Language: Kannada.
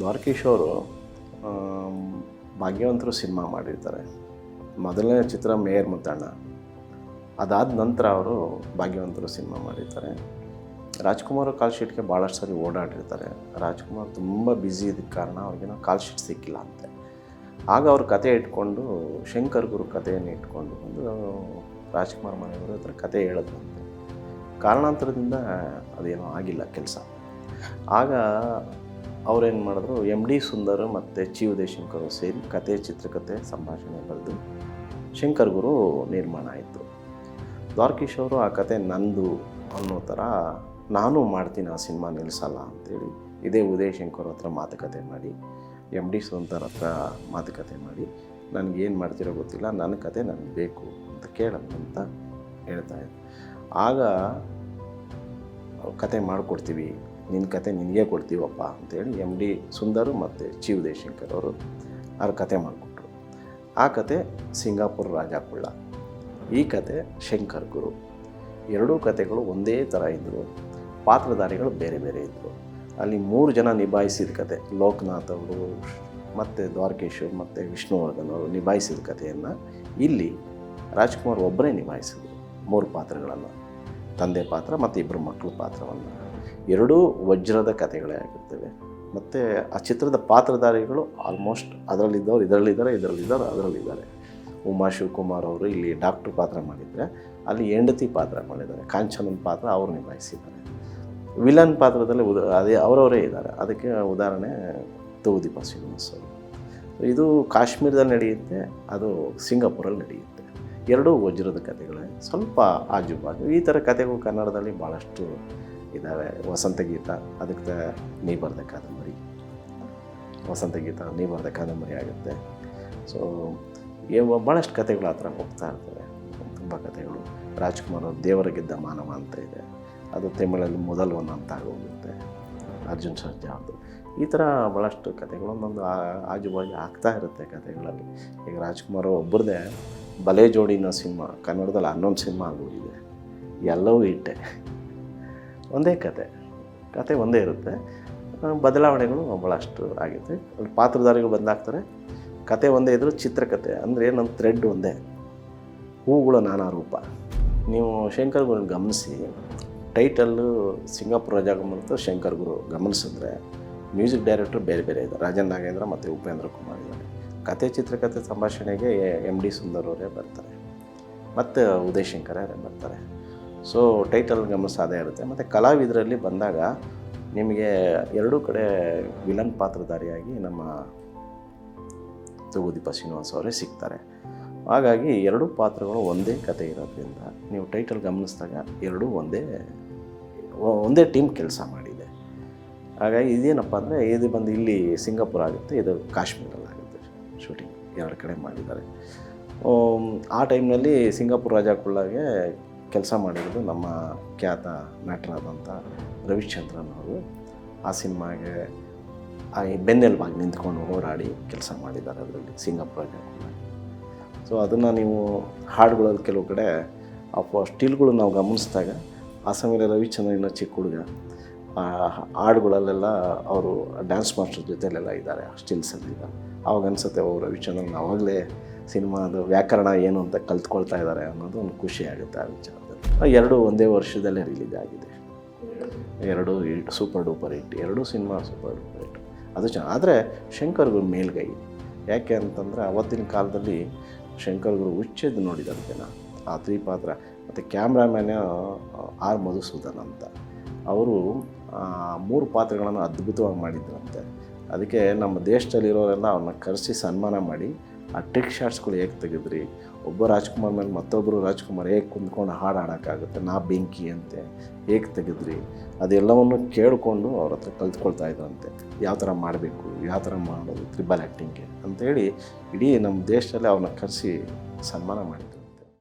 ದ್ವಾರಕೀಶ್ ಅವರು ಭಾಗ್ಯವಂತರು ಸಿನಿಮಾ ಮಾಡಿರ್ತಾರೆ. ಮೊದಲನೇ ಚಿತ್ರ ಮೇಯರ್ ಮುತ್ತಣ್ಣ. ಅದಾದ ನಂತರ ಅವರು ಭಾಗ್ಯವಂತರು ಸಿನಿಮಾ ಮಾಡಿರ್ತಾರೆ. ರಾಜ್ಕುಮಾರ್ ಕಾಲ್ ಶೀಟ್ಗೆ ಭಾಳಷ್ಟು ಸರಿ ಓಡಾಡಿರ್ತಾರೆ. ರಾಜ್ಕುಮಾರ್ ತುಂಬ ಬ್ಯುಸಿ ಇದ್ದಕ್ಕೆ ಕಾರಣ ಅವ್ರಿಗೇನೋ ಕಾಲ್ ಶೀಟ್ ಸಿಕ್ಕಿಲ್ಲ ಅಂತೆ. ಆಗ ಅವ್ರ ಕತೆ ಇಟ್ಕೊಂಡು ಶಂಕರ್ ಗುರು ಕಥೆಯನ್ನು ಇಟ್ಕೊಂಡು ಬಂದು ರಾಜ್ಕುಮಾರ್ ಮನೆಯವರು ಹತ್ರ ಕತೆ ಹೇಳಿದ್ರಂತೆ. ಕಾರಣಾಂತರದಿಂದ ಅದೇನೋ ಆಗಿಲ್ಲ ಕೆಲಸ. ಆಗ ಅವ್ರೇನು ಮಾಡಿದ್ರು, ಎಮ್ ಡಿ ಸುಂದರ್ ಮತ್ತು ಚಿ ಉದಯಶಂಕರ್ ಸೇರಿ ಕತೆ, ಚಿತ್ರಕಥೆ, ಸಂಭಾಷಣೆ ಬರೆದು ಶಂಕರ್ ಗುರು ನಿರ್ಮಾಣ ಆಯಿತು. ದ್ವಾರಕೀಶ್ ಅವರು ಆ ಕತೆ ನಂದು ಅನ್ನೋ ಥರ ನಾನು ಮಾಡ್ತೀನಿ, ಆ ಸಿನಿಮಾ ನಿಲ್ಲಿಸಲ್ಲ ಅಂತೇಳಿ ಇದೇ ಉದಯಶಂಕರ್ ಹತ್ರ ಮಾತುಕತೆ ಮಾಡಿ, ಎಮ್ ಡಿ ಸುಂದರ್ ಹತ್ರ ಮಾತುಕತೆ ಮಾಡಿ, ನನಗೇನು ಮಾಡ್ತಿರೋ ಗೊತ್ತಿಲ್ಲ, ನನ್ನ ಕತೆ ನನಗೆ ಬೇಕು ಅಂತ ಕೇಳೋಣ ಅಂತ ಹೇಳ್ತಾಯಿದ್ದೆ. ಆಗ ಕತೆ ಮಾಡಿಕೊಡ್ತೀವಿ, ನಿನ್ನ ಕತೆ ನಿನಗೆ ಕೊಡ್ತೀವಪ್ಪ ಅಂತೇಳಿ ಎಮ್ ಡಿ ಸುಂದರು ಮತ್ತು ಚಿ ಉದಯಶಂಕರ್ ಅವರು ಅವ್ರ ಕತೆ ಮಾಡಿಕೊಟ್ರು. ಆ ಕತೆ ಸಿಂಗಾಪುರ್ ರಾಜ ಕುಳ್ಳ, ಈ ಕತೆ ಶಂಕರ್ ಗುರು. ಎರಡೂ ಕತೆಗಳು ಒಂದೇ ಥರ ಇದ್ದರು, ಪಾತ್ರಧಾರಿಗಳು ಬೇರೆ ಬೇರೆ ಇದ್ದರು. ಅಲ್ಲಿ 3 ಜನ ನಿಭಾಯಿಸಿದ ಕತೆ, ಲೋಕನಾಥ್ ಅವರು ಮತ್ತು ದ್ವಾರಕೀಶ್ ಮತ್ತು ವಿಷ್ಣುವರ್ಧನ್ ಅವರು ನಿಭಾಯಿಸಿದ ಕಥೆಯನ್ನು ಇಲ್ಲಿ ರಾಜ್ಕುಮಾರ್ ಒಬ್ಬರೇ ನಿಭಾಯಿಸಿದ್ರು. 3 ಪಾತ್ರಗಳನ್ನು, ತಂದೆ ಪಾತ್ರ ಮತ್ತು 2 ಮಕ್ಕಳ ಪಾತ್ರವನ್ನು. ಎರಡೂ ವಜ್ರದ ಕಥೆಗಳೇ ಆಗಿರ್ತವೆ. ಮತ್ತು ಆ ಚಿತ್ರದ ಪಾತ್ರಧಾರಿಗಳು ಆಲ್ಮೋಸ್ಟ್ ಅದರಲ್ಲಿದ್ದವ್ರು ಅದರಲ್ಲಿದ್ದಾರೆ. ಉಮಾ ಶಿವಕುಮಾರ್ ಅವರು ಇಲ್ಲಿ ಡಾಕ್ಟ್ರ್ ಪಾತ್ರ ಮಾಡಿದರೆ, ಅಲ್ಲಿ ಹೆಂಡತಿ ಪಾತ್ರ ಮಾಡಿದ್ದಾರೆ. ಕಾಂಚನನ ಪಾತ್ರ ಅವರು ನಿಭಾಯಿಸಿದ್ದಾರೆ. ವಿಲನ್ ಪಾತ್ರದಲ್ಲಿ ಅದೇ ಅವರವರೇ ಇದ್ದಾರೆ. ಅದಕ್ಕೆ ಉದಾಹರಣೆ ತೂಗುದೀಪ ಶ್ರೀನಿವಾಸ್ ಅವರು. ಇದು ಕಾಶ್ಮೀರದಲ್ಲಿ ನಡೆಯುತ್ತೆ, ಅದು ಸಿಂಗಾಪುರಲ್ಲಿ ನಡೆಯುತ್ತೆ. ಎರಡೂ ವಜ್ರದ ಕಥೆಗಳೇ, ಸ್ವಲ್ಪ ಆಜುಬಾಜು. ಈ ಥರ ಕಥೆಗಳು ಕನ್ನಡದಲ್ಲಿ ಭಾಳಷ್ಟು ಇದ್ದಾವೆ. ವಸಂತಗೀತ, ಅದಕ್ಕೆ ನೀ ಬರೆದ ಕಾದಂಬರಿ, ವಸಂತಗೀತ ನೀ ಬರೆದ ಕಾದಂಬರಿ ಆಗುತ್ತೆ. ಸೊ ಭಾಳಷ್ಟು ಕಥೆಗಳು ಆ ಥರ ಹೋಗ್ತಾ ಇರ್ತವೆ, ತುಂಬ ಕಥೆಗಳು. ರಾಜ್ಕುಮಾರ್ ಅವ್ರ ದೇವರ ಗೆದ್ದ ಮಾನವ ಅಂತ ಇದೆ, ಅದು ತಮಿಳಲ್ಲಿ ಮೊದಲು ಒಂದು ಅಂತ ಆಗೋಗುತ್ತೆ. ಅರ್ಜುನ್ ಸರ್ಜಾ ಅವ್ರದ್ದು. ಈ ಥರ ಭಾಳಷ್ಟು ಕಥೆಗಳು ಒಂದೊಂದು ಆಜುಬಾಜು ಆಗ್ತಾ ಇರುತ್ತೆ ಕಥೆಗಳಲ್ಲಿ. ಈಗ ರಾಜ್ಕುಮಾರ್ ಒಬ್ಬರದೇ ಬಲೆ ಜೋಡಿನ ಸಿನಿಮಾ ಕನ್ನಡದಲ್ಲಿ 11 ಸಿನಿಮಾ ಆಗೋಗಿದೆ, ಎಲ್ಲವೂ ಇಟ್ಟೆ. ಒಂದೇ ಕತೆ ಒಂದೇ ಇರುತ್ತೆ, ಬದಲಾವಣೆಗಳು ಭಾಳಷ್ಟು ಆಗುತ್ತೆ. ಅಲ್ಲಿ ಪಾತ್ರಧಾರಿಗಳು ಬದಲಾಗ್ತಾರೆ, ಕತೆ ಒಂದೇ ಇದ್ದರೂ ಚಿತ್ರಕಥೆ ಅಂದರೆ ನಮ್ಮ ಥ್ರೆಡ್ ಒಂದೇ, ಹೂಗಳು ನಾನಾ ರೂಪ. ನೀವು ಶಂಕರ್ ಗುರು ಗಮನಿಸಿ, ಟೈಟಲ್ಲು ಸಿಂಗಾಪುರ್ ರಾಜಕುಮಾರ್ ಶಂಕರ್ ಗುರು ಗಮನಿಸಿದ್ರೆ ಮ್ಯೂಸಿಕ್ ಡೈರೆಕ್ಟ್ರು ಬೇರೆ ಬೇರೆ ಇದ್ದಾರೆ. ರಾಜನ್ ನಾಗೇಂದ್ರ ಮತ್ತು ಉಪೇಂದ್ರ ಕುಮಾರ್ ಇದ್ದಾರೆ. ಕತೆ, ಚಿತ್ರಕಥೆ, ಸಂಭಾಷಣೆಗೆ ಎಮ್ ಡಿ ಸುಂದರ್ ಅವರೇ ಬರ್ತಾರೆ ಮತ್ತು ಉದಯಶಂಕರ್ ಅವರೇ ಬರ್ತಾರೆ. ಸೊ ಟೈಟಲ್ ಗಮನಿಸೋದೇ ಇರುತ್ತೆ. ಮತ್ತು ಕಲಾವಿದರಲ್ಲಿ ಬಂದಾಗ ನಿಮಗೆ ಎರಡೂ ಕಡೆ ವಿಲನ್ ಪಾತ್ರಧಾರಿಯಾಗಿ ನಮ್ಮ ತೂಗುದೀಪ ಶ್ರೀನಿವಾಸ್ ಅವರೇ ಸಿಗ್ತಾರೆ. ಹಾಗಾಗಿ ಎರಡೂ ಪಾತ್ರಗಳು ಒಂದೇ ಕತೆ ಇರೋದ್ರಿಂದ ನೀವು ಟೈಟಲ್ ಗಮನಿಸಿದಾಗ ಎರಡೂ ಒಂದೇ ಟೀಮ್ ಕೆಲಸ ಮಾಡಿದೆ. ಹಾಗಾಗಿ ಇದೇನಪ್ಪ ಅಂದರೆ ಇದು ಬಂದು ಇಲ್ಲಿ ಸಿಂಗಾಪುರ್ ಆಗುತ್ತೆ, ಇದು ಕಾಶ್ಮೀರಲ್ಲಾಗುತ್ತೆ. ಶೂಟಿಂಗ್ 2 ಕಡೆ ಮಾಡಿದ್ದಾರೆ. ಆ ಟೈಮ್ನಲ್ಲಿ ಸಿಂಗಾಪುರ್ ರಾಜ ಕುಳ್ಳಗೆ ಕೆಲಸ ಮಾಡಿರೋದು ನಮ್ಮ ಖ್ಯಾತ ನಟರಾದಂಥ ರವಿಚಂದ್ರನ್ ಅವರು. ಆ ಸಿನಿಮಾಗೆ ಬೆನ್ನೆಲುಬಾಗಿ ನಿಂತ್ಕೊಂಡು ಹೋರಾಡಿ ಕೆಲಸ ಮಾಡಿದ್ದಾರೆ ಅದರಲ್ಲಿ, ಸಿಂಗಾಪುರ ರಾಜ ಕುಳ್ಳ. ಸೊ ಅದನ್ನು ನೀವು ಹಾಡುಗಳಲ್ಲಿ ಕೆಲವು ಕಡೆ ಆ ಸ್ಟಿಲ್ಗಳು ನಾವು ಗಮನಿಸಿದಾಗ, ಆ ಸಮಯದಲ್ಲಿ ರವಿಚಂದ್ರನ್ ಚಿಕ್ಕ ಹುಡುಗ, ಹಾಡುಗಳಲ್ಲೆಲ್ಲ ಅವರು ಡ್ಯಾನ್ಸ್ ಮಾಸ್ಟರ್ ಜೊತೆಲೆಲ್ಲ ಇದ್ದಾರೆ, ಸ್ಟಿಲ್ಸಲ್ಲಿ ಇದ್ದಾರೆ. ಆವಾಗ ಅನಿಸುತ್ತೆ ಅವರು ರವಿಚಂದ್ರನ್ ಆವಾಗಲೇ ಸಿನಿಮಾದ ವ್ಯಾಕರಣ ಏನು ಅಂತ ಕಲ್ತ್ಕೊಳ್ತಾ ಇದ್ದಾರೆ ಅನ್ನೋದು ಒಂದು ಖುಷಿ ಆಗುತ್ತೆ ಆ ವಿಚಾರದಲ್ಲಿ. 2 ಒಂದೇ ವರ್ಷದಲ್ಲೇ ರಿಲೀಸ್ ಆಗಿದೆ. 2 hit, super duper hit. 2 cinema super duper hit. ಅದು ಆದರೆ ಶಂಕರ್ ಗುರು ಮೇಲ್ಗೈ. ಯಾಕೆ ಅಂತಂದರೆ ಅವತ್ತಿನ ಕಾಲದಲ್ಲಿ ಶಂಕರ್ ಗುರು ಹುಚ್ಚೆದ್ದು ನೋಡಿದ್ದಾರೆ ಜನ ಆ 3 ಪಾತ್ರ. ಮತ್ತು ಕ್ಯಾಮ್ರಾಮ್ಯಾನ್ ಆರ್ ಮಧುಸೂದನ್ ಅಂತ, ಅವರು 3 ಪಾತ್ರಗಳನ್ನು ಅದ್ಭುತವಾಗಿ ಮಾಡಿದ್ರಂತೆ. ಅದಕ್ಕೆ ನಮ್ಮ ದೇಶದಲ್ಲಿರೋರೆಲ್ಲ ಅವ್ರನ್ನ ಕರೆಸಿ ಸನ್ಮಾನ ಮಾಡಿ, ಆ ಟ್ರಿಕ್ ಶಾಟ್ಸ್ಗಳು ಹೇಗೆ ತೆಗೆದ್ರಿ, ಒಬ್ಬ ರಾಜ್ಕುಮಾರ್ ಮೇಲೆ ಮತ್ತೊಬ್ಬರು ರಾಜ್ಕುಮಾರ್ ಹೇಗೆ ಕುಂತ್ಕೊಂಡು ಹಾಡು ಹಾಡೋಕ್ಕಾಗುತ್ತೆ, ನಾ ಬೆಂಕಿ ಅಂತೆ ಹೇಗೆ ತೆಗೆದ್ರಿ, ಅದೆಲ್ಲವನ್ನು ಕೇಳಿಕೊಂಡು ಅವ್ರ ಹತ್ರ ಕಲ್ತ್ಕೊಳ್ತಾ ಇದ್ರಂತೆ. ಯಾವ ಥರ ಮಾಡಬೇಕು, ಯಾವ ಥರ ಮಾಡೋದು ತ್ರಿಬಲ್ ಆ್ಯಕ್ಟಿಂಗ್ಗೆ ಅಂಥೇಳಿ ಇಡೀ ನಮ್ಮ ದೇಶದಲ್ಲಿ ಅವ್ರನ್ನ ಕರೆಸಿ ಸನ್ಮಾನ ಮಾಡಿದ್ರು.